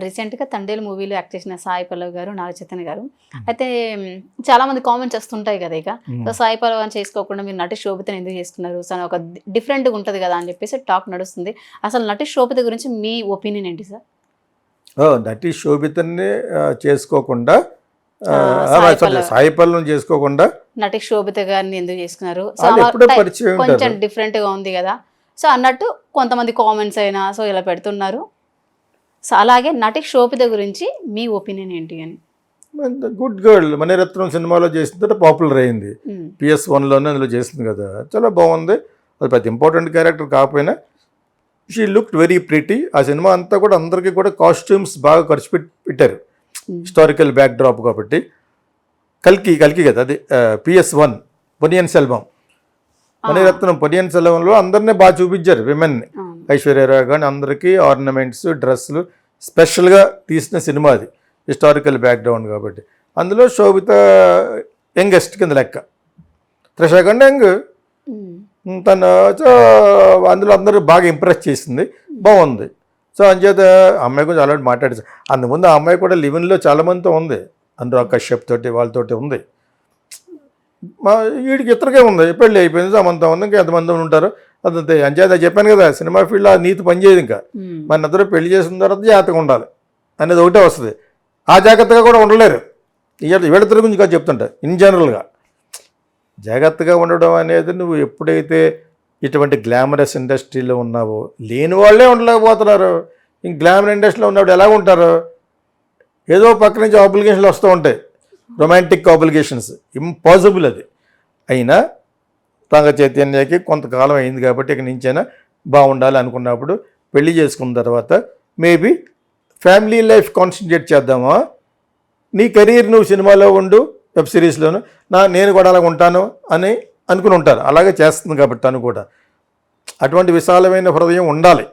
రీసెంట్గా తండేలు మూవీలో యాక్ట్ చేసిన సాయి పల్లవి గారు, నాగ చైతన్య గారు అయితే చాలా మంది కామెంట్స్ వస్తుంటాయి కదా. ఇక సో సాయి పల్లవి అని చేసుకోకుండా మీరు నటి శోభితని ఎందుకు చేసుకున్నారు, సో ఒక డిఫరెంట్గా ఉంటుంది కదా అని చెప్పేసి టాక్ నడుస్తుంది. అసలు నటి శోభిత గురించి మీ ఒపీనియన్ ఏంటి సార్? నటి శోభితని చేసుకోకుండా సాయి పల్లవిని చేసుకోకుండా నటి శోభిత గారిని ఎందుకు చేసుకున్నారు, కొంచెం డిఫరెంట్ గా ఉంది కదా సో అన్నట్టు కొంతమంది కామెంట్స్ అయినా సో ఇలా పెడుతున్నారు. సో అలాగే నటి శోభిత గురించి మీ ఒపీనియన్ ఏంటి అని? గుడ్ గర్ల్, మణిరత్నం సినిమాలో చేసిన తర్వాత పాపులర్ అయింది. PS1లోనే అందులో చేసింది కదా, చాలా బాగుంది. అది పెద్ద ఇంపార్టెంట్ క్యారెక్టర్ కాకపోయినా షీ లుక్డ్ వెరీ ప్రిటీ. ఆ సినిమా అంతా కూడా అందరికీ కూడా కాస్ట్యూమ్స్ బాగా ఖర్చు పెట్టారు, హిస్టారికల్ బ్యాక్డ్రాప్ కాబట్టి. కల్కి కదా అది, PS1 పొనియన్ సెల్వం. మణిరత్నం పొనియన్ సెల్వంలో అందరినీ బాగా చూపించారు, విమెన్ని, ఐశ్వర్యరావు కానీ అందరికీ ఆర్నమెంట్స్, డ్రెస్సులు స్పెషల్గా తీసిన సినిమా అది, హిస్టారికల్ బ్యాక్గ్రౌండ్ కాబట్టి. అందులో శోభిత యంగెస్ట్ కింద లెక్క, త్రిష కంటే యంగ్. తను అందులో అందరూ బాగా ఇంప్రెస్ చేసింది, బాగుంది. సో అంచేత అమ్మాయి గురించి ఆల్రెడీ మాట్లాడేసి, అందుముందు ఆ అమ్మాయి కూడా లివిన్లో చాలామందితో ఉంది, అనురాగ్ కశ్యప్ తోటి వాళ్ళతోటి ఉంది. వీడికి ఇతరకే ఉంది, పెళ్ళి అయిపోయింది, సమంతా ఉంది, ఇంకా ఎంతమంది ఉంటారు అదంతే. అంచేత చెప్పాను కదా, సినిమా ఫీల్డ్లో ఆ నీతి పనిచేయదు. ఇంకా మన ఇద్దరు పెళ్లి చేసిన తర్వాత జాగ్రత్తగా ఉండాలి అనేది ఒకటే వస్తుంది. ఆ జాగ్రత్తగా కూడా ఉండలేరు. వీళ్ళిద్దరి గురించి కాదు చెప్తుంటా, ఇన్ జనరల్గా జాగ్రత్తగా ఉండడం అనేది, నువ్వు ఎప్పుడైతే ఇటువంటి గ్లామరస్ ఇండస్ట్రీలో ఉన్నావో, లేని వాళ్ళే ఉండలేకపోతున్నారు. ఇంక గ్లామర్ ఇండస్ట్రీలో ఉన్నప్పుడు ఎలా ఉంటారు? ఏదో పక్క నుంచి ఆబ్లిగేషన్లు వస్తూ ఉంటాయి, రొమాంటిక్ ఆబ్లిగేషన్స్, ఇంపాసిబుల్ అది. అయినా నాగ చైతన్యకి కొంతకాలం అయింది కాబట్టి ఇక నుంచైనా బాగుండాలి అనుకున్నప్పుడు పెళ్లి చేసుకున్న తర్వాత మేబీ ఫ్యామిలీ లైఫ్ కాన్సన్ట్రేట్ చేద్దామా, నీ కెరీర్ నువ్వు సినిమాలో ఉండు, వెబ్ సిరీస్లోను, నేను కూడా అలాగ ఉంటాను అని అనుకుని ఉంటారు. అలాగే చేస్తుంది కాబట్టి తను కూడా అటువంటి విశాలమైన హృదయం ఉండాలి,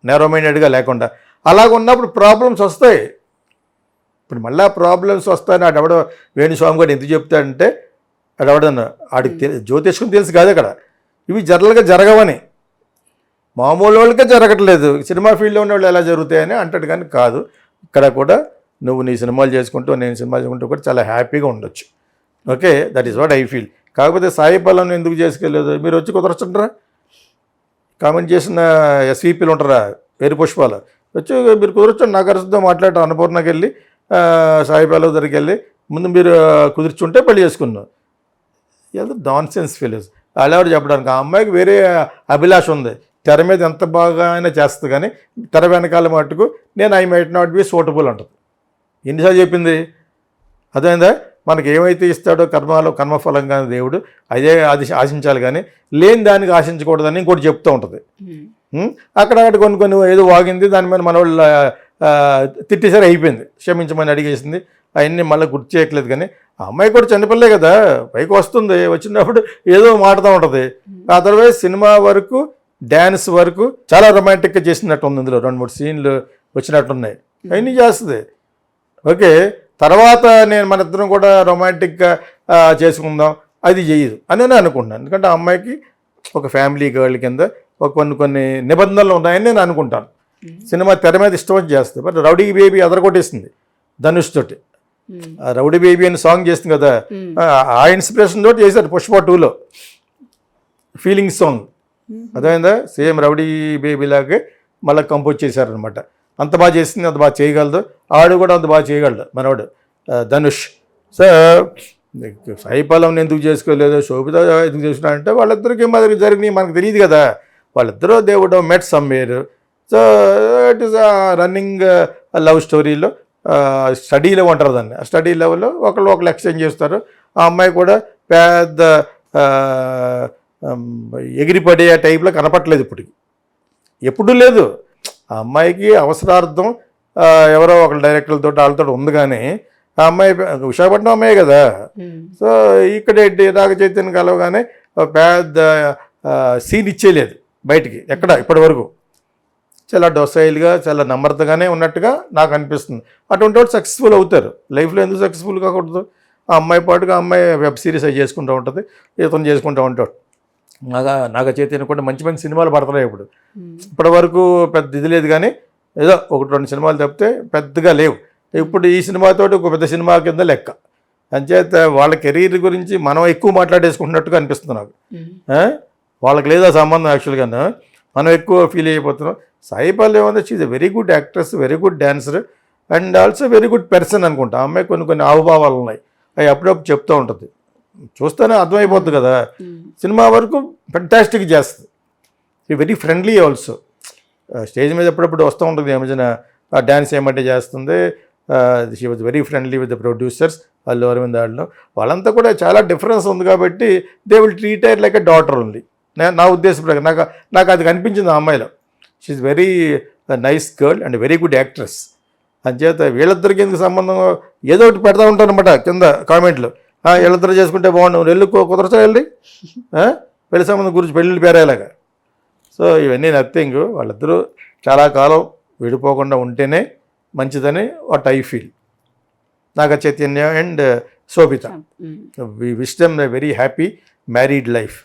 నేరో మైండెడ్గా లేకుండా. అలాగ ఉన్నప్పుడు ప్రాబ్లమ్స్ వస్తాయి. ఇప్పుడు మళ్ళీ ప్రాబ్లమ్స్ వస్తాయని ఆడెవడో వేణుస్వామి గారు ఎందుకు చెప్తాడంటే, ఆడెవడన్నా ఆడికి జ్యోతిష్కం తెలుసు కాదు అక్కడ, ఇవి జనరల్గా జరగవని, మామూలు వాళ్ళకే జరగట్లేదు, సినిమా ఫీల్డ్లో ఉన్న వాళ్ళు ఎలా జరుగుతాయని అంటాడు. కానీ కాదు, ఇక్కడ కూడా నువ్వు నీ సినిమాలు చేసుకుంటూ నేను సినిమాలు చేసుకుంటూ కూడా చాలా హ్యాపీగా ఉండొచ్చు. Okay, that is what I feel. కాకపోతే సాయి పల్లవిని ఎందుకు చేసుకెళ్ళలేదు, మీరు వచ్చి కుదరచుంటారా? కామెంట్ చేసిన SVPలు ఉంటారా, వేరు పుష్పాలు, వచ్చి మీరు కుదరచ్చు, నాకు అరుస్తుందో మాట్లాడటం, అన్నపూర్ణకి వెళ్ళి సాయి పల్లవి దగ్గరికి వెళ్ళి ముందు మీరు కుదుర్చుంటే పెళ్లి చేసుకున్నాం. ఏదో నాన్ సెన్స్ ఫీలింగ్స్ అలా చెప్పడానికి. ఆ అమ్మాయికి వేరే అభిలాష ఉంది, తెర మీద ఎంత బాగా అయినా చేస్తుంది, కానీ తెర వెనకాల మట్టుకు నేను I might not be suitable అంటుంది. ఎన్నిసార్లు చెప్పింది అదేందా? మనకి ఏమైతే ఇస్తాడో కర్మఫలంగా దేవుడు అదే ఆశించాలి, కానీ లేని దానికి ఆశించకూడదని ఇంకోటి చెప్తూ ఉంటుంది. అక్కడక్కడ కొన్ని ఏదో వాగింది, దాని మీద మన వాళ్ళు తిట్టేసరి అయిపోయింది, క్షమించమని అడిగేసింది, అవన్నీ మళ్ళీ గుర్తు చేయట్లేదు. కానీ ఆ అమ్మాయి కూడా చిన్నపిల్లే కదా, పైకి వస్తుంది, వచ్చినప్పుడు ఏదో మాడుతూ ఉంటుంది. అదర్వైజ్ సినిమా వరకు, డ్యాన్స్ వరకు చాలా రొమాంటిక్గా చేసినట్టు ఉంది. ఇందులో 2-3 సీన్లు వచ్చినట్టున్నాయి, అవన్నీ చేస్తుంది. ఓకే, తర్వాత నేను మన ఇద్దరం కూడా రొమాంటిక్గా చేసుకుందాం అది చేయదు అని నేను అనుకుంటున్నాను. ఎందుకంటే ఆ అమ్మాయికి ఒక ఫ్యామిలీ గర్ల్ కింద కొన్ని నిబంధనలు ఉన్నాయని నేను అనుకుంటాను. సినిమా తెర మీద ఇష్టం వచ్చి చేస్తుంది. బట్ రౌడీ బేబీ అదరగొట్టేసింది ధనుష్ తోటి. రౌడీ బేబీ అని సాంగ్ చేస్తుంది కదా, ఆ ఇన్స్పిరేషన్ తోటి చేశారు పుష్ప 2లో ఫీలింగ్ సాంగ్. అదేందా సేమ్ రౌడీ బేబీ లాగే మళ్ళీ కంపోజ్ చేశారనమాట. అంత బాగా చేసింది, అంత బాగా చేయగలదు, ఆడు కూడా అంత బాగా చేయగలడు మనవాడు ధనుష్. సో సాయి పల్లవిని ఎందుకు చేసుకోలేదు, శోభిత ఎందుకు చేసుకున్నాడంటే వాళ్ళిద్దరికి మనకి జరిగినాయి మనకు తెలియదు కదా. వాళ్ళిద్దరూ దేవుడు met somewhere. So it is running love స్టోరీలో స్టడీలో ఉంటారు దాన్ని. ఆ స్టడీ లెవెల్లో ఒకళ్ళు ఎక్స్చేంజ్ చేస్తారు. ఆ అమ్మాయి కూడా పెద్ద ఎగిరిపడే టైప్లో కనపట్లేదు ఇప్పటికి, ఎప్పుడూ లేదు. ఆ అమ్మాయికి అవసరార్థం ఎవరో ఒకళ్ళ డైరెక్టర్లతో వాళ్ళతో ఉంది, కానీ ఆ అమ్మాయి విశాఖపట్నం అమ్మాయి కదా. సో ఇక్కడ నాగ చైతన్య కలవగానే పెద్ద సీన్ ఇచ్చేయలేదు బయటికి ఎక్కడ ఇప్పటి వరకు. చాలా డొసైల్గా, చాలా నమ్రతగానే ఉన్నట్టుగా నాకు అనిపిస్తుంది. అటువంటి వాళ్ళు సక్సెస్ఫుల్ అవుతారు లైఫ్లో. ఎందుకు సక్సెస్ఫుల్ కాకూడదు? ఆ అమ్మాయి పాటుగా ఆ అమ్మాయి వెబ్ సిరీస్ అవి చేసుకుంటూ ఉంటుంది, ఇతను చేసుకుంటూ ఉంటాడు. నాగ చైతన్య కూడా మంచి మంచి సినిమాలు పడుతున్నాయి ఇప్పుడు. ఇప్పటి వరకు పెద్ద ఇది లేదు, కానీ ఏదో 1-2 సినిమాలు తప్పితే పెద్దగా లేవు. ఇప్పుడు ఈ సినిమాతోటి ఒక పెద్ద సినిమా కింద లెక్క. అంచేత వాళ్ళ కెరీర్ గురించి మనం ఎక్కువ మాట్లాడేసుకుంటున్నట్టుగా అనిపిస్తుంది నాకు. వాళ్ళకి లేదా సంబంధం యాక్చువల్గా, మనం ఎక్కువ ఫీల్ అయిపోతున్నాం. సాయి పల్లవి ఏమంటే she's a very good actress, very good dancer and also very good person అనుకుంటా. ఆ అమ్మాయి కొన్ని హావభావాలు ఉన్నాయి, అవి అప్పుడప్పుడు చెప్తూ ఉంటుంది, చూస్తేనే అర్థమైపోద్ది కదా. సినిమా వరకు ఫెంటాస్టిక్ చేస్తుంది, వెరీ ఫ్రెండ్లీ ఆల్సో. స్టేజ్ మీద ఎప్పుడప్పుడు వస్తూ ఉంటుంది, ఈ మధ్యన డ్యాన్స్ ఏమంటే చేస్తుంది. She was very friendly with the producers, Allu Aravind వాళ్ళు. వాళ్ళంతా కూడా చాలా డిఫరెన్స్ ఉంది కాబట్టి they will treat her like a daughter ఉంది. నా ఉద్దేశం ప్రకారం నాకు అది కనిపించింది ఆ అమ్మాయిలో. She's very nice girl and very good actress. అంచేత వీళ్ళిద్దరికి ఎందుకు సంబంధం ఏదో ఒకటి పెడతా ఉంటాను అనమాట కింద కామెంట్లు. వీళ్ళిద్దరు చేసుకుంటే బాగుండు, వెళ్ళి కుదరచా వెళ్ళి పెళ్లి సంబంధం గురించి పెళ్ళిళ్ళు పేరేలాగా. సో ఇవన్నీ నథింగ్. వాళ్ళిద్దరూ చాలా కాలం విడిపోకుండా ఉంటేనే మంచిదని what I feel. Naga Chaitanya and Sobhita, we wish them a very happy married life.